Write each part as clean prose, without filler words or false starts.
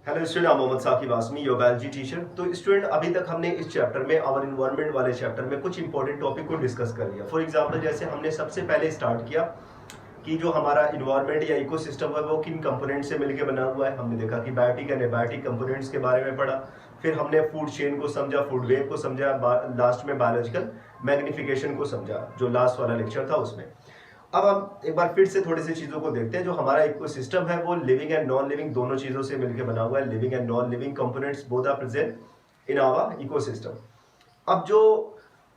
Hello student, I Mohammad Saqib Asmi, your biology teacher. तो student, अभी तक हमने इस चैप्टर में आवर इन्वायरमेंट वाले चैप्टर में कुछ इंपॉर्टेंट टॉपिक को डिस्कस कर लिया। फॉर एग्जांपल, जैसे हमने सबसे पहले स्टार्ट किया कि जो हमारा इन्वायरमेंट या इकोसिस्टम है वो किन कंपोनेंट से मिलकर बना हुआ है। हमने देखा कि बायोटिक एंड एबायोटिक कंपोनेंट्स के बारे में पढ़ा। फिर हमने फूड चेन को समझा, फूड वेब को समझा, लास्ट में बायोलॉजिकल मैग्निफिकेशन को समझा, जो लास्ट वाला लेक्चर था उसमें। अब हम एक बार फिर से थोड़ी सी चीजों को देखते हैं। जो हमारा इकोसिस्टम है वो लिविंग एंड नॉन लिविंग दोनों चीजों से मिलकर बना हुआ है। Living and non living components both are present in our ecosystem. अब जो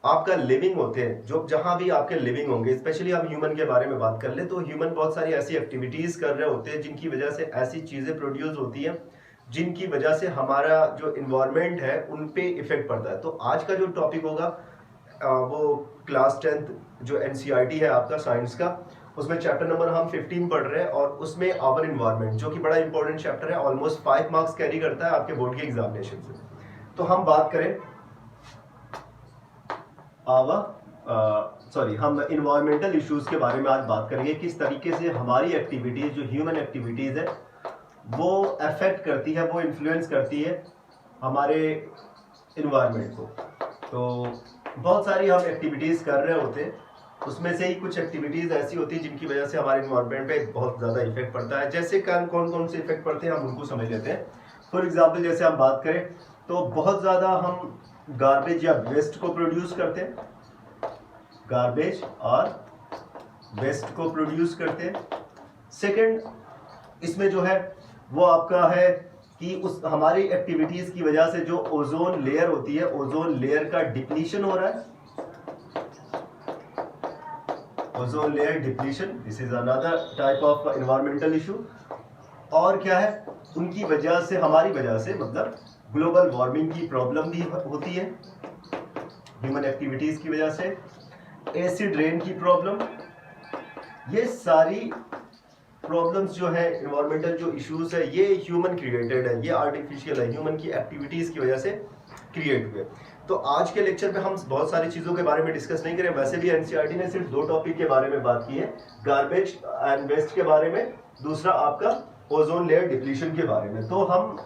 आपका लिविंग होते हैं, जो जहां भी आपके लिविंग होंगे, स्पेशली हम ह्यूमन के बारे में बात कर ले तो ह्यूमन बहुत सारी ऐसी एक्टिविटीज कर रहे होते हैं जिनकी वजह से ऐसी चीजें प्रोड्यूस होती हैं जिनकी वजह से हमारा जो इन्वायरमेंट है उन पे इफेक्ट पड़ता है। तो आज का जो टॉपिक होगा वो क्लास 10th जो एनसीईआरटी है आपका साइंस का, उसमें चैप्टर नंबर हम 15 पढ़ रहे हैं और उसमें आवर इन्वायरमेंट, जो कि बड़ा इंपॉर्टेंट चैप्टर है, ऑलमोस्ट 5 मार्क्स कैरी करता है आपके बोर्ड के एग्जामिनेशन से। तो हम बात करें हम इन्वायरमेंटल इश्यूज के बारे में आज बात करेंगे। किस तरीके से हमारी एक्टिविटीज, जो ह्यूमन एक्टिविटीज है, वो अफेक्ट करती है, वो इन्फ्लुएंस करती है हमारे इन्वायरमेंट को। तो बहुत सारी हम एक्टिविटीज कर रहे होते हैं, उसमें से ही कुछ एक्टिविटीज ऐसी होती है जिनकी वजह से हमारे इन्वायरमेंट पे बहुत ज्यादा इफेक्ट पड़ता है। जैसे कौन कौन से इफेक्ट पड़ते हैं हम उनको समझ लेते हैं। फॉर एग्जाम्पल, जैसे हम बात करें तो बहुत ज्यादा हम गार्बेज या वेस्ट को प्रोड्यूस करते हैं, गार्बेज और वेस्ट को प्रोड्यूस करते हैं। सेकेंड, इसमें जो है वो आपका है कि उस हमारी एक्टिविटीज की वजह से जो ओजोन लेयर होती है, ओजोन लेयर का डिप्लीशन हो रहा है, ozone layer depletion, this is another type of environmental issue. और क्या है, उनकी वजह से, हमारी वजह से, मतलब ग्लोबल वार्मिंग की प्रॉब्लम भी होती है ह्यूमन एक्टिविटीज की वजह से। एसिड रेन की प्रॉब्लम, ये सारी प्रॉब्लम्स जो है, इन्वायरमेंटल जो इश्यूज है, ये ह्यूमन क्रिएटेड है, ये आर्टिफिशियल है, ह्यूमन की एक्टिविटीज की वजह से क्रिएट हुए। तो आज के लेक्चर में हम बहुत सारी चीजों के बारे में डिस्कस नहीं करें। वैसे भी एनसीईआरटी ने सिर्फ 2 टॉपिक के बारे में बात की है, गार्बेज एंड वेस्ट के बारे में, दूसरा आपका ओजोन लेयर डिप्लीशन के बारे में। तो हम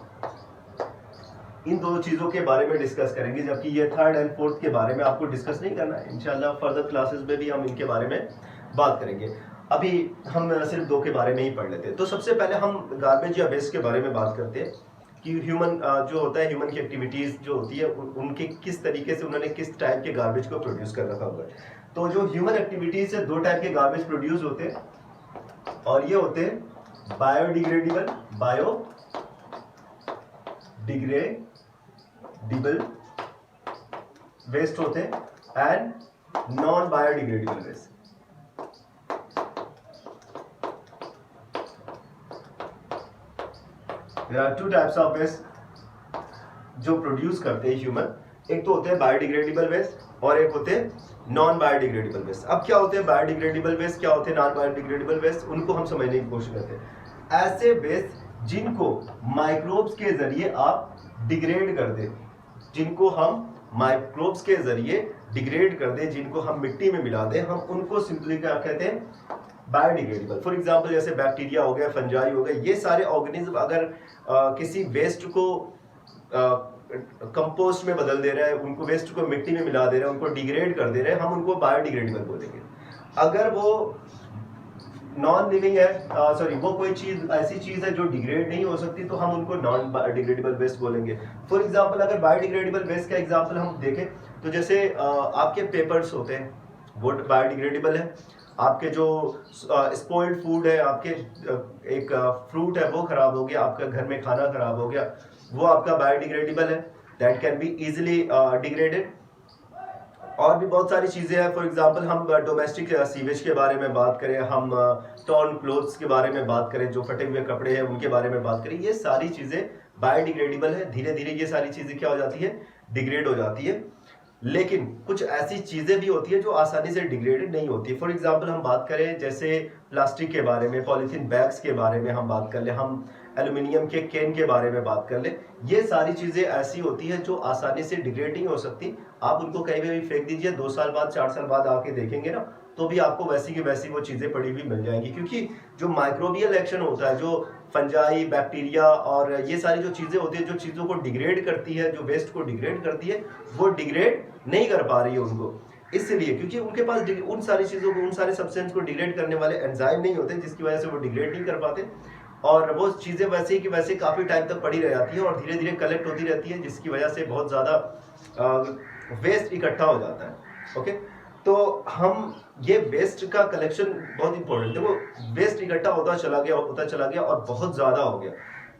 इन 2 चीजों के बारे में डिस्कस करेंगे, जबकि ये 3rd एंड 4th के बारे में आपको डिस्कस नहीं करना है। इंशाल्लाह फर्दर क्लासेस में भी हम इनके बारे में बात करेंगे। अभी हम सिर्फ 2 के बारे में ही पढ़ लेते हैं। तो सबसे पहले हम गार्बेज या वेस्ट के बारे में बात करते हैं कि ह्यूमन जो होता है, ह्यूमन की एक्टिविटीज जो होती है उनके किस तरीके से उन्होंने किस टाइप के गार्बेज को प्रोड्यूस कर रखा हुआ है। तो जो ह्यूमन एक्टिविटीज से 2 टाइप के गार्बेज प्रोड्यूस होते हैं, और ये होते हैं बायोडिग्रेडेबल वेस्ट होते हैं and non biodegradable waste. There are 2 types of waste जो प्रोड्यूस करते हैं ह्यूमन। एक तो होते हैं बायोडिग्रेडेबल वेस्ट और एक होते हैं नॉन बायोडिग्रेडेबल वेस्ट। अब क्या होते हैं बायोडिग्रेडेबल वेस्ट, क्या होते हैं नॉन बायोडिग्रेडेबल वेस्ट, उनको हम समझने की कोशिश करते हैं। ऐसे वेस्ट जिनको माइक्रोब्स के जरिए आप डिग्रेड कर दें, जिनको हम माइक्रोब्स के जरिए डिग्रेड कर दें, जिनको हम मिट्टी में मिला दें, हम उनको सिंपली क्या कहते हैं, बायोडिग्रेडेबल। फॉर एग्जाम्पल, जैसे बैक्टीरिया हो गया, फंजाई हो गए, ये सारे ऑर्गेनिज्म अगर किसी वेस्ट को कंपोस्ट में बदल दे रहे हैं, उनको वेस्ट को मिट्टी में मिला दे रहे हैं, उनको डिग्रेड कर दे रहे हैं, हम उनको बायोडिग्रेडेबल बोलेंगे। अगर वो नॉन लिविंग है, वो कोई चीज ऐसी चीज है जो डिग्रेड नहीं हो सकती, तो हम उनको नॉन बायोडिग्रेडेबल वेस्ट बोलेंगे। फॉर एग्जाम्पल, अगर बायोडिग्रेडेबल वेस्ट का एग्जाम्पल हम देखें तो जैसे आपके पेपर्स होते हैं, वो बायोडिग्रेडेबल है। आपके जो स्पॉइल्ड फूड है, आपके एक फ्रूट है वो खराब हो गया, आपका घर में खाना खराब हो गया, वो आपका बायोडिग्रेडेबल है, that can be easily degraded. और भी बहुत सारी चीजें हैं। फॉर एग्जांपल, हम डोमेस्टिक सीवेज के बारे में बात करें, हम टॉर्न क्लोथ्स के बारे में बात करें, जो फटे हुए कपड़े हैं उनके बारे में बात करें, ये सारी चीजें बायोडिग्रेडेबल है। धीरे धीरे ये सारी चीजें क्या हो जाती है, डिग्रेड हो जाती है। लेकिन कुछ ऐसी चीजें भी होती है जो आसानी से डिग्रेडेड नहीं होती। फॉर एग्जांपल, हम बात करें जैसे प्लास्टिक के बारे में, पॉलीथीन बैग्स के बारे में हम बात कर ले, हम एल्यूमिनियम के कैन के बारे में बात कर ले, ये सारी चीजें ऐसी होती है जो आसानी से डिग्रेड नहीं हो सकती। आप उनको कहीं भी फेंक दीजिए, 2 साल बाद 4 साल बाद आके देखेंगे ना, तो भी आपको वैसी की वैसी वो चीज़ें पड़ी हुई मिल जाएंगी, क्योंकि जो माइक्रोबियल एक्शन होता है, जो फंजाई, बैक्टीरिया और ये सारी जो चीज़ें होती है, जो चीज़ों को डिग्रेड करती है, जो वेस्ट को डिग्रेड करती है, वो डिग्रेड नहीं कर पा रही है उनको, इसलिए क्योंकि उनके पास उन सारी चीज़ों को, उन सारे सब्सटेंस को डिग्रेड करने वाले एंजाइम नहीं होते, जिसकी वजह से वो डिग्रेड नहीं कर पाते, और वो चीज़ें वैसे ही कि वैसे काफ़ी टाइम तक पड़ी रह जाती है और धीरे धीरे कलेक्ट होती रहती है, जिसकी वजह से बहुत ज़्यादा वेस्ट इकट्ठा हो जाता है। ओके, तो हम ये वेस्ट का कलेक्शन बहुत इंपॉर्टेंट है। देखो, वेस्ट इकट्ठा होता चला गया और बहुत ज़्यादा हो गया,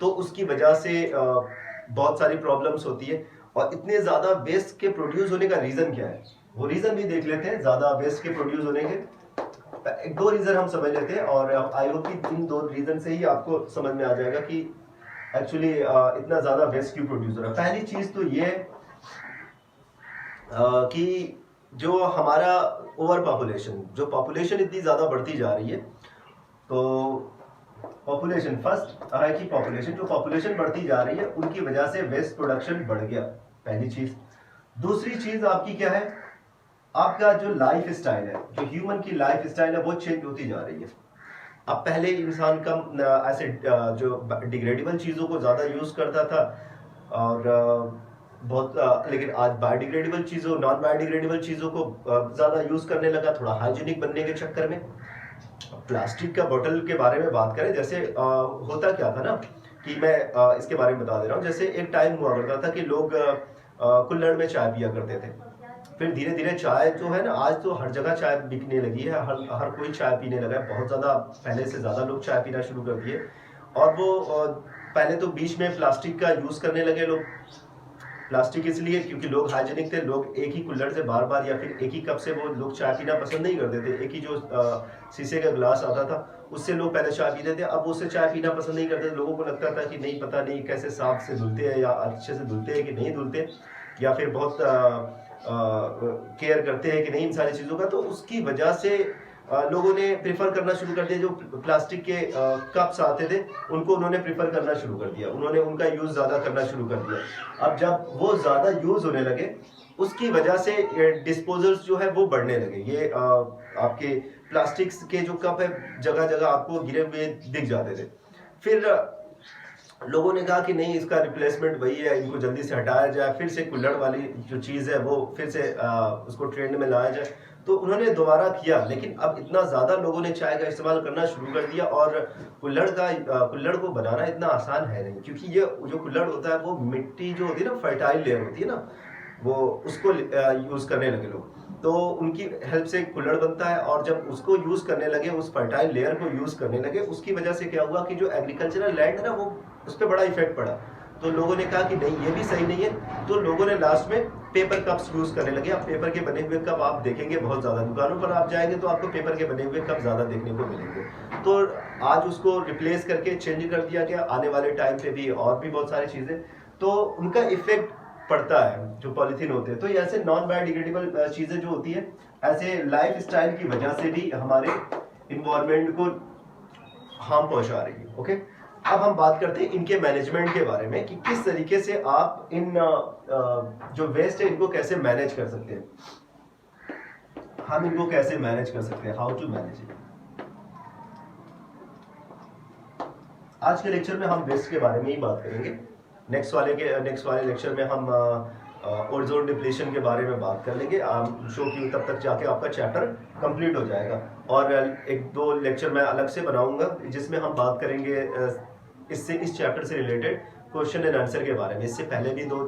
तो उसकी वजह से बहुत सारी प्रॉब्लम्स होती है। और इतने ज़्यादा वेस्ट के प्रोड्यूस होने का रीज़न क्या है, वो रीज़न भी देख लेते हैं। ज़्यादा वेस्ट के प्रोड्यूस होने के एक दो रीज़न हम समझ लेते हैं, और आई होप कि इन दो रीज़न से ही आपको समझ में आ जाएगा कि एक्चुअली इतना ज़्यादा वेस्ट क्यों प्रोड्यूस हो रहा है। पहली चीज़ तो ये कि जो हमारा ओवर पॉपुलेशन, जो पॉपुलेशन इतनी ज़्यादा बढ़ती जा रही है, तो पॉपुलेशन फर्स्ट है कि पॉपुलेशन, जो पॉपुलेशन बढ़ती जा रही है उनकी वजह से वेस्ट प्रोडक्शन बढ़ गया, पहली चीज़। दूसरी चीज़ आपकी क्या है, आपका जो लाइफ स्टाइल है, जो ह्यूमन की लाइफ स्टाइल है, वो चेंज होती जा रही है। अब पहले इंसान कम ऐसे जो डिग्रेडेबल चीज़ों को ज़्यादा यूज़ करता था, और लेकिन आज बायोडिग्रेडेबल चीज़ों, नॉन बायोडिग्रेडेबल चीज़ों को ज़्यादा यूज़ करने लगा, थोड़ा हाइजीनिक बनने के चक्कर में। प्लास्टिक का बोतल के बारे में बात करें, जैसे होता क्या था ना, कि मैं इसके बारे में बता दे रहा हूँ। जैसे एक टाइम हुआ करता था कि लोग कुल्हड़ में चाय पिया करते थे, फिर धीरे धीरे चाय जो है ना, आज तो हर जगह चाय बिकने लगी है, हर कोई चाय पीने लगा है, बहुत ज़्यादा, पहले से ज़्यादा लोग चाय पीना शुरू कर दिए। और वो पहले तो बीच में प्लास्टिक का यूज़ करने लगे लोग। प्लास्टिक इसलिए क्योंकि लोग हाइजीनिक थे, लोग एक ही कुल्हड़ से बार बार या फिर एक ही कप से वो लोग चाय पीना पसंद नहीं करते थे। एक ही जो शीशे का ग्लास आता था, उससे लोग पहले चाय पीते थे, अब उससे चाय पीना पसंद नहीं करते। लोगों को लगता था कि नहीं, पता नहीं कैसे साफ से धुलते हैं, या अच्छे से धुलते हैं कि नहीं धुलते, या फिर बहुत केयर करते हैं कि नहीं इन सारी चीज़ों का। तो उसकी वजह से लोगों ने प्रेफर करना शुरू कर दिया, जो प्लास्टिक के कप्स आते थे उनको उन्होंने प्रेफर करना शुरू कर दिया, उन्होंने उनका यूज़ ज़्यादा करना शुरू कर दिया। अब जब वो ज़्यादा यूज़ होने लगे, उसकी वजह से डिस्पोजल्स जो है वो बढ़ने लगे। ये आपके प्लास्टिक्स के जो कप है, जगह जगह आपको गिरे हुए दिख जाते थे। फिर लोगों ने कहा कि नहीं, इसका रिप्लेसमेंट वही है, इनको जल्दी से हटाया जाए, फिर से कुल्हड़ वाली जो चीज़ है वो फिर से उसको ट्रेंड में लाया जाए। तो उन्होंने दोबारा किया, लेकिन अब इतना ज़्यादा लोगों ने चाय का इस्तेमाल करना शुरू कर दिया, और कुल्हड़ को बनाना इतना आसान है नहीं, क्योंकि ये जो कुल्हड़ होता है वो मिट्टी जो होती है ना, फर्टाइल लेयर होती है ना, वो उसको यूज़ करने लगे लोग। तो उनकी हेल्प से कुल्हड़ बनता है, और जब उसको यूज़ करने लगे, उस फर्टाइल लेयर को यूज़ करने लगे, उसकी वजह से क्या हुआ कि जो एग्रीकल्चरल लैंड है ना, वो उस पर बड़ा इफेक्ट पड़ा। तो लोगों ने कहा कि नहीं, ये भी सही नहीं है, तो लोगों ने लास्ट में पेपर कप्स यूज़ करने लगे। अब पेपर के बने हुए कप आप देखेंगे बहुत ज़्यादा, दुकानों पर आप जाएंगे तो आपको पेपर के बने हुए कप ज़्यादा देखने को मिलेंगे। तो आज उसको रिप्लेस करके चेंज कर दिया गया, आने वाले टाइम पे भी और भी बहुत सारी चीज़ें, तो उनका इफेक्ट पड़ता है जो पॉलीथीन होते हैं। तो ऐसे नॉन बायोडिग्रेडेबल चीज़ें जो होती है, ऐसे लाइफ स्टाइल की वजह से भी हमारे इन्वायरमेंट को हार्म पहुंचा रही है। ओके, अब हम बात करते हैं इनके मैनेजमेंट के बारे में, कि किस तरीके से आप इन जो वेस्ट है इनको कैसे मैनेज कर सकते हैं, हम इनको कैसे मैनेज कर सकते हैं, हाउ टू मैनेज इट। आज के लेक्चर में हम वेस्ट के बारे में ही बात करेंगे। नेक्स्ट वाले लेक्चर में हम ओजोन डिप्लीशन के बारे में बात कर लेंगे, शो की तब तक जाके आपका चैप्टर कंप्लीट हो जाएगा। और एक दो लेक्चर मैं अलग से बनाऊंगा, जिसमें हम बात करेंगे इस चैप्टर से रिलेटेड क्वेश्चन एंड आंसर के बारे में। इससे पहले भी 2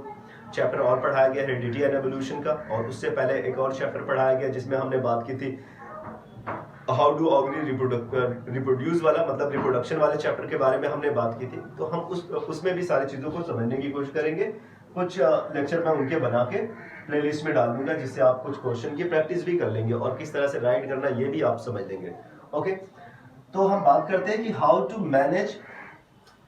चैप्टर और पढ़ाया गया, हेरिडिटी एंड एवोल्यूशन का, और उससे पहले एक और चैप्टर पढ़ाया गया जिसमें हमने बात की थी हाउ डू ऑर्गेनिज्म रिप्रोड्यूस वाला, मतलब रिप्रोडक्शन वाले चैप्टर के बारे में हमने बात की थी। तो हम उसमें भी सारी चीज़ों को समझने की कोशिश करेंगे। कुछ लेक्चर मैं उनके बना के प्लेलिस्ट में डाल दूंगा, जिससे आप कुछ क्वेश्चन की प्रैक्टिस भी कर लेंगे, और किस तरह से राइट करना ये भी आप समझ लेंगे। ओके, तो हम बात करते हैं कि how to manage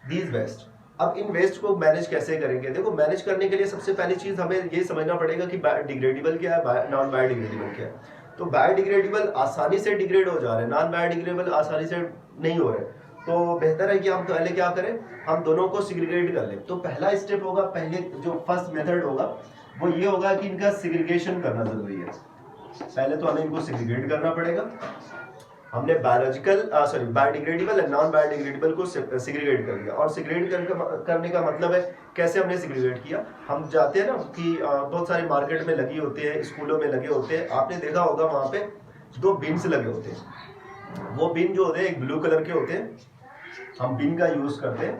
these waste. अब इन वेस्ट को मैनेज कैसे करेंगे। देखो, मैनेज करने के लिए सबसे पहली चीज़ हमें ये समझना पड़ेगा कि डिग्रेडेबल क्या है, नॉन बायोडिग्रेडेबल क्या है। तो बायोडिग्रेडेबल आसानी से डिग्रेड हो जा रहे हैं, नॉन बायोडिग्रेडेबल आसानी से नहीं हो रहे। तो बेहतर है कि हम पहले क्या करें, हम दोनों को सिग्रीगेट कर लें। तो पहला स्टेप होगा, पहले जो फर्स्ट मेथड होगा वो ये होगा कि इनका सिग्रीगेशन करना जरूरी है। पहले तो हमें इनको सेग्रीगेट करना पड़ेगा। हमने बायोडिग्रेडेबल एंड नॉन बायोडिग्रेडेबल को सेग्रीगेट कर दिया। और सेग्रीगेट करने का मतलब है कैसे हमने सेग्रीगेट किया। हम जाते हैं ना कि बहुत सारे मार्केट में लगी होते हैं, स्कूलों में लगे होते हैं, आपने देखा होगा वहाँ पे 2 बिन्स लगे होते हैं। वो बिन जो होते हैं एक ब्लू कलर के होते हैं, हम बिन का यूज करते हैं,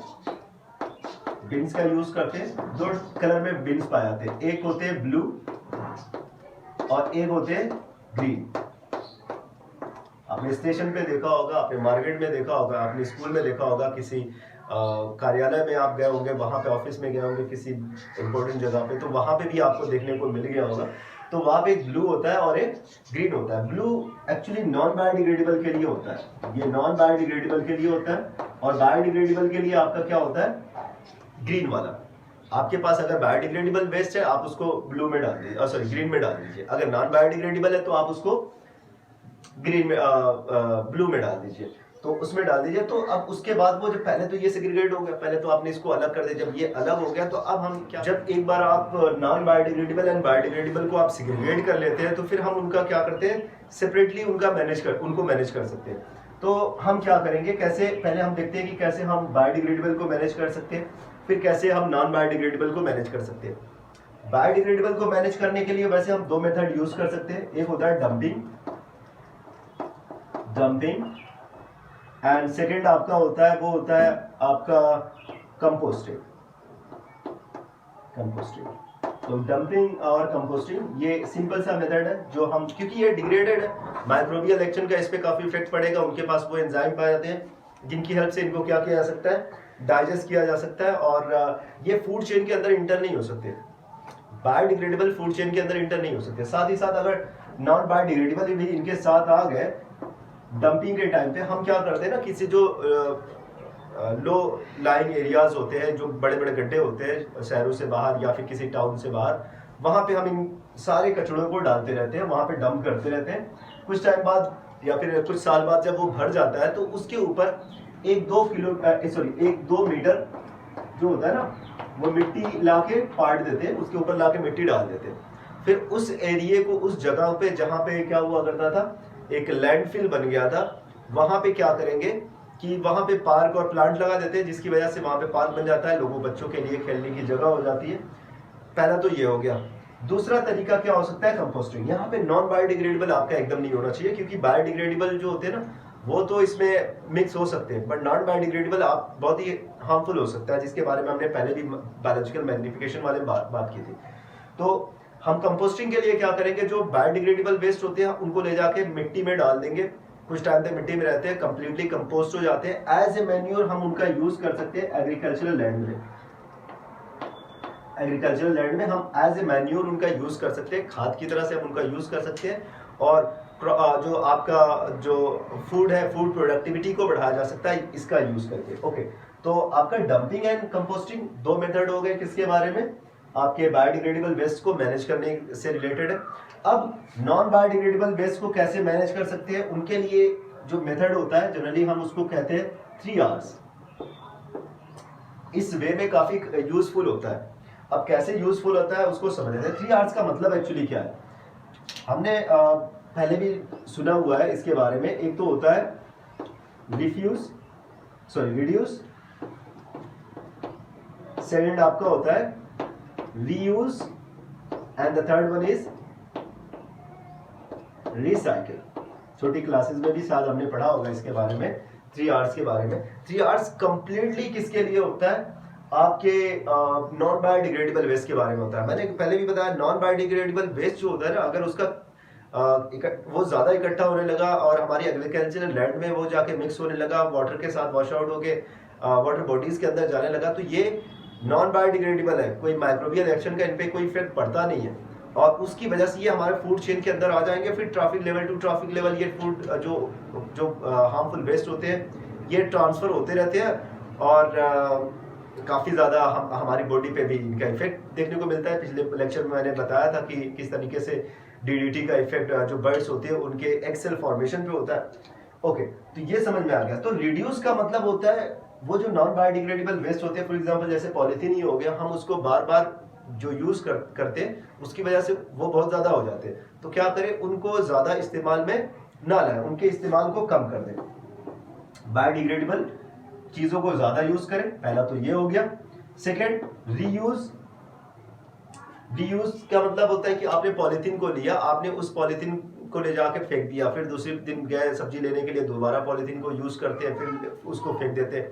बिन्स का यूज करते हैं। 2 कलर में बिन्स पाए जाते हैं, एक होते हैं ब्लू और एक होते हैं ग्रीन। आपने स्टेशन पे देखा होगा, आपने मार्केट में देखा होगा, आपने स्कूल में देखा होगा, किसी कार्यालय में आप गए होंगे, वहां पे ऑफिस में गए होंगे किसी इंपॉर्टेंट जगह पे, तो वहां पे भी आपको देखने को मिल गया होगा। तो वहां पे एक ब्लू होता है और एक ग्रीन होता है। ब्लू एक्चुअली नॉन बायोडिग्रेडेबल के लिए होता है, ये नॉन बायोडिग्रेडेबल के लिए होता है। और बायोडिग्रेडेबल के लिए आपका क्या होता है, ग्रीन वाला। आपके पास अगर बायोडिग्रेडेबल वेस्ट है आप उसको ब्लू में डाल दीजिए, ग्रीन में डाल दीजिए। अगर नॉन बायोडिग्रेडेबल है तो आप उसको ग्रीन में ब्लू में डाल दीजिए, तो उसमें डाल दीजिए। तो अब उसके बाद वो जब पहले तो ये सेग्रीगेट हो गया, पहले तो आपने इसको अलग कर दिया। जब ये अलग हो गया तो अब हम क्या, जब एक बार आप नॉन बायोडिग्रेडेबल एंड बायोडिग्रेडेबल को आप सेग्रीगेट कर लेते हैं तो फिर हम उनका क्या करते हैं, सेपरेटली उनको मैनेज कर सकते हैं। तो हम क्या करेंगे, कैसे, पहले हम देखते हैं कि कैसे हम बायोडिग्रेडेबल को मैनेज कर सकते हैं, फिर कैसे हम नॉन बायोडिग्रेडेबल को मैनेज कर सकते हैं। बायोडिग्रेडेबल को मैनेज करने के लिए वैसे हम 2 मेथड यूज कर सकते हैं। एक होता है डंपिंग एंड सेकेंड आपका होता है, वो होता है आपका कंपोस्टिंग। तो डंपिंग और कंपोस्टिंग ये सिंपल सा मेथड है जो हम, क्योंकि ये डिग्रेडेड है, माइक्रोबियल एक्शन का इस पे काफी इफेक्ट पड़ेगा। उनके पास वो एंजाइम पाए जाते हैं जिनकी हेल्प से इनको क्या किया जा सकता है, डाइजेस्ट किया जा सकता है। और ये फूड चेन के अंदर इंटर नहीं हो सकते, बायोडिग्रेडेबल फूड चेन के अंदर इंटर नहीं हो सकते। साथ ही साथ अगर नॉन बायोडिग्रेडेबल भी इनके साथ आ गए डंपिंग के टाइम पे, हम क्या करते हैं ना, किसी जो लो लाइंग एरियाज होते हैं, जो बड़े बड़े गड्ढे होते हैं शहरों से बाहर या फिर किसी टाउन से बाहर, वहां पे हम इन सारे कचड़ों को डालते रहते हैं, वहां पे डंप करते रहते हैं। कुछ टाइम बाद या फिर कुछ साल बाद जब वो भर जाता है तो उसके ऊपर 1-2 मीटर जो होता है ना, वो मिट्टी लाके पाट देते हैं, उसके ऊपर लाके मिट्टी डाल देते हैं। फिर उस एरिया को, उस जगह पे जहाँ पे क्या हुआ करता था, एक लैंडफिल बन गया था, वहां पे क्या करेंगे कि वहां पे पार्क और प्लांट लगा देते हैं, जिसकी वजह से वहां पे पार्क बन जाता है, लोगों बच्चों के लिए खेलने की जगह हो जाती है। पहला तो ये हो गया। दूसरा तरीका क्या हो सकता है, कंपोस्टिंग। यहाँ पे नॉन बायोडिग्रेडेबल आपका एकदम नहीं होना चाहिए, क्योंकि बायोडिग्रेडेबल जो होते हैं ना वो तो इसमें मिक्स हो सकते हैं, बट नॉन बायोडिग्रेडेबल आप बहुत ही हार्मफुल हो सकता है, जिसके बारे में हमने पहले भी बायोलॉजिकल मैग्निफिकेशन वाले बात की थी। तो हम कंपोस्टिंग के लिए क्या करेंगे, जो बायोडिग्रेडेबल वेस्ट होते हैं उनको ले जाके मिट्टी में डाल देंगे, कुछ टाइम तक मिट्टी में रहते हैं, कंप्लीटली कंपोस्ट हो जाते हैं। एज ए मैन्योर हम उनका यूज कर सकते हैं एग्रीकल्चरल लैंड में। एग्रीकल्चरल लैंड में हम एज ए मैन्योर उनका यूज कर सकते हैं, खाद की तरह से हम उनका यूज कर सकते हैं। और जो आपका जो फूड है, फूड प्रोडक्टिविटी को बढ़ाया जा सकता है इसका यूज करके। ओके, तो आपका डंपिंग एंड कंपोस्टिंग 2 मेथड हो गए, किसके बारे में, आपके बायोडिग्रेडेबल वेस्ट को मैनेज करने से रिलेटेड है। अब नॉन बायोडिग्रेडेबल वेस्ट को कैसे मैनेज कर सकते हैं, उनके लिए जो मेथड होता है जनरली हम उसको कहते हैं 3 Rs। इस वे में काफी यूजफुल होता है। अब कैसे यूजफुल होता है उसको समझ लेते हैं। 3 Rs का मतलब एक्चुअली क्या है, हमने पहले भी सुना हुआ है इसके बारे में। एक तो होता है रिड्यूस, सेकंड आपका होता है reuse and the third one is recycle. छोटी क्लासेस में भी शायद हमने पढ़ा होगा इसके बारे में, 3 Rs के बारे में। 3 Rs कंप्लीटली किसके लिए होता है, आपके नॉन बायोडिग्रेडेबल वेस्ट के बारे में होता है। मैंने पहले भी बताया, नॉन बायोडिग्रेडेबल वेस्ट जो होता है ना, अगर उसका वो ज्यादा इकट्ठा होने लगा और हमारी एग्रीकल्चरल लैंड में वो जाके मिक्स होने लगा, वाटर के साथ वॉश आउट होके वाटर बॉडीज के अंदर जाने लगा, तो ये नॉन बायोडिग्रेडेबल है, कोई माइक्रोबियल एक्शन का इन पे कोई इफेक्ट पड़ता नहीं है, और उसकी वजह से ये हमारे फूड चेन के अंदर आ जाएंगे। फिर trophic level to trophic level ये फूड जो हार्मफुल वेस्ट होते हैं ये ट्रांसफर होते रहते हैं, और काफ़ी ज़्यादा हमारी बॉडी पे भी इनका इफेक्ट देखने को मिलता है। पिछले लेक्चर में मैंने बताया था कि किस तरीके से डीडीटी का इफेक्ट जो बर्ड्स होते हैं उनके एग सेल फॉर्मेशन पे होता है। ओके, तो ये समझ में आ गया। तो रिड्यूस का मतलब होता है वो जो नॉन बायोडिग्रेडेबल वेस्ट होते हैं, फॉर एग्जांपल जैसे पॉलीथीन ही हो गया, हम उसको बार बार जो यूज़ करते हैं उसकी वजह से वो बहुत ज़्यादा हो जाते हैं। तो क्या करें, उनको ज़्यादा इस्तेमाल में ना लाएं, उनके इस्तेमाल को कम कर दें। बायोडिग्रेडेबल चीज़ों को ज़्यादा यूज़ करें, पहला तो ये हो गया। Second, reuse. रीयूज़ का मतलब होता है कि आपने पॉलीथीन को लिया, आपने उस पॉलीथीन को ले जाके फेंक दिया, फिर दूसरे दिन गए सब्जी लेने के लिए, दोबारा पॉलीथीन को यूज़ करते हैं, फिर उसको फेंक देते हैं,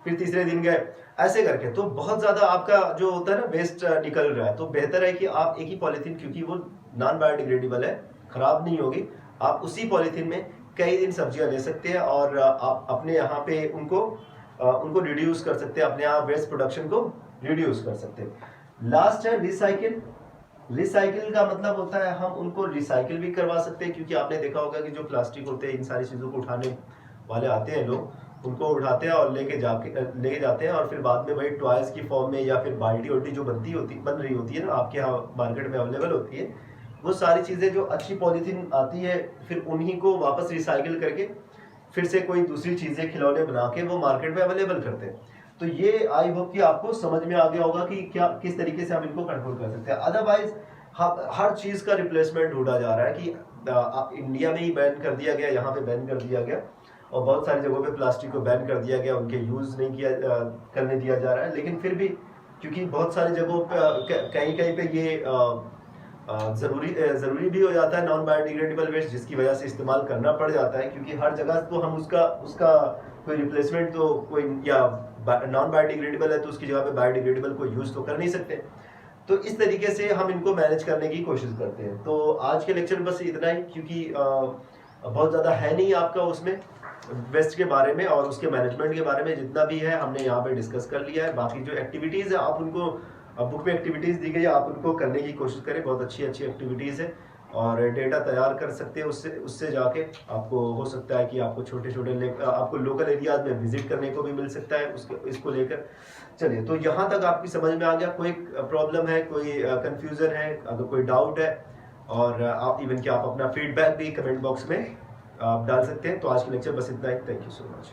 फिर तीसरे दिन गए, ऐसे करके तो बहुत ज़्यादा आपका जो होता है ना वेस्ट निकल रहा है। तो बेहतर है कि आप एक ही पॉलीथीन, क्योंकि वो नॉन बायोडिग्रेडेबल है, ख़राब नहीं होगी, आप उसी पॉलीथीन में कई दिन सब्जियां ले सकते हैं और आप अपने यहाँ पे उनको रिड्यूस कर सकते हैं, अपने यहाँ वेस्ट प्रोडक्शन को रिड्यूस कर सकते हैं। लास्ट है रिसाइकिल। रिसाइकिल का मतलब होता है हम उनको रिसाइकिल भी करवा सकते हैं, क्योंकि आपने देखा होगा कि जो प्लास्टिक होते हैं, इन सारी चीज़ों को उठाने वाले आते हैं लोग, उनको उठाते हैं और लेके जाते हैं और फिर बाद में वही टॉयज की फॉर्म में या फिर बाल्टी उल्टी जो बन रही होती है ना, आपके यहाँ मार्केट में अवेलेबल होती है, वो सारी चीज़ें जो अच्छी पॉलीथीन आती है, फिर उन्हीं को वापस रिसाइकिल करके फिर से कोई दूसरी चीज़ें खिलौने बना के वो मार्केट में अवेलेबल करते हैं। तो ये आई होप कि आपको समझ में आ गया होगा कि क्या किस तरीके से हम इनको कंट्रोल कर सकते हैं। अदरवाइज हर चीज़ का रिप्लेसमेंट ढूंढा जा रहा है कि इंडिया में ही बैन कर दिया गया, यहाँ पे बैन कर दिया गया और बहुत सारी जगहों पे प्लास्टिक को बैन कर दिया गया, उनके यूज़ नहीं करने दिया जा रहा है। लेकिन फिर भी क्योंकि बहुत सारी जगहों पे कहीं कहीं पे ये ज़रूरी भी हो जाता है नॉन बायोडिग्रेडेबल वेस्ट, जिसकी वजह से इस्तेमाल करना पड़ जाता है, क्योंकि हर जगह तो हम उसका कोई रिप्लेसमेंट तो कोई, या नॉन बायोडिग्रेडेबल है तो उसकी जगह पे बायोडिग्रेडेबल को यूज़ तो कर नहीं सकते। तो इस तरीके से हम इनको मैनेज करने की कोशिश करते हैं। तो आज के लेक्चर में बस इतना ही, क्योंकि बहुत ज़्यादा है नहीं आपका उसमें वेस्ट के बारे में और उसके मैनेजमेंट के बारे में, जितना भी है हमने यहाँ पे डिस्कस कर लिया है। बाकी जो एक्टिविटीज़ है आप उनको, बुक में एक्टिविटीज़ दी गई है, आप उनको करने की कोशिश करें, बहुत अच्छी अच्छी एक्टिविटीज़ है और डेटा तैयार कर सकते हैं उससे जाके आपको हो सकता है कि आपको छोटे आपको लोकल एरियाज में विजिट करने को भी मिल सकता है इसको लेकर। चलिए, तो यहाँ तक आपकी समझ में आ गया। कोई प्रॉब्लम है, कोई कंफ्यूजन है, अगर कोई डाउट है, और आप इवन कि आप अपना फीडबैक भी कमेंट बॉक्स में आप डाल सकते हैं। तो आज की लेक्चर बस इतना ही। Thank you so much.